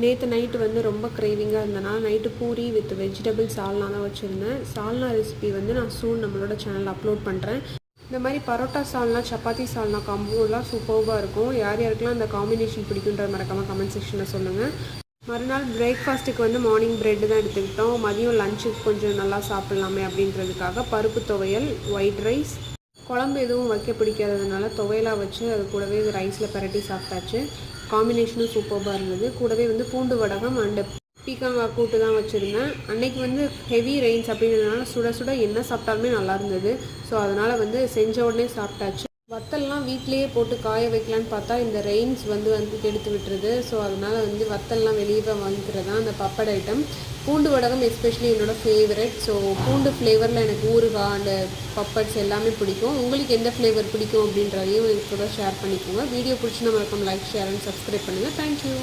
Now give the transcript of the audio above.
நேற்று நைட்டு வந்து ரொம்ப க்ரேவிங்காக இருந்தனால நைட்டு பூரி வித் வெஜிடபிள் சால்னா தான் வச்சுருந்தேன். சால்னா ரெசிபி வந்து நான் சூன் நம்மளோட சேனலில் அப்லோட் பண்ணுறேன். இந்த மாதிரி பரோட்டா சால்னா சப்பாத்தி சால்னா காம்போலாம் சூப்பர்வாக இருக்கும். யார் யாருக்கெல்லாம் அந்த காம்பினேஷன் பிடிக்குன்ற மறக்காமல் கமெண்ட் செக்ஷனில் சொல்லுங்கள். மறுநாள் பிரேக்ஃபாஸ்ட்டுக்கு வந்து மார்னிங் ப்ரெட்டு தான் எடுத்துக்கிட்டோம். மதியம் லஞ்சுக்கு கொஞ்சம் நல்லா சாப்பிட்லாமே அப்படின்றதுக்காக பருப்பு துவையல், ஒயிட் ரைஸ், குழம்பு எதுவும் வைக்க பிடிக்காததுனால துவையலாக வச்சு அது கூடவே ரைஸில் பரட்டி சாப்பிட்டாச்சு. காம்பினேஷனும் சூப்பராக இருந்தது. கூடவே வந்து பூண்டு வடகம் அண்டு பீக்கங்காய் கூட்டு தான் வச்சுருந்தேன். அன்றைக்கி வந்து ஹெவி ரெயின்ஸ் அப்படின்றதுனால சுட சுட என்ன சாப்பிட்டாலுமே நல்லா இருந்தது. ஸோ அதனால் வந்து செஞ்ச உடனே சாப்பிட்டாச்சு. வத்தல்லாம் வீட்டிலேயே போட்டு காய வைக்கலான்னு பார்த்தா இந்த ரெயின்ஸ் வந்து கெடுத்து விட்டுருது. ஸோ அதனால் வந்து வத்தல்லாம் வெளியே வாங்கிக்கிறது தான் அந்த பப்பட் ஐட்டம். பூண்டு வடகம் எஸ்பெஷலி என்னோடய ஃபேவரட். ஸோ பூண்டு ஃப்ளேவரில் எனக்கு ஊறுகாய் அண்ட் பப்பட்ஸ் எல்லாமே பிடிக்கும். உங்களுக்கு எந்த ஃப்ளேவர் பிடிக்கும் அப்படின்றதையும் எனக்கு கூட ஷேர் பண்ணிக்கோங்க. வீடியோ பிடிச்சினா மறக்காம லைக், ஷேர் அண்ட் சப்ஸ்கிரைப் பண்ணுங்கள். தேங்க்யூ.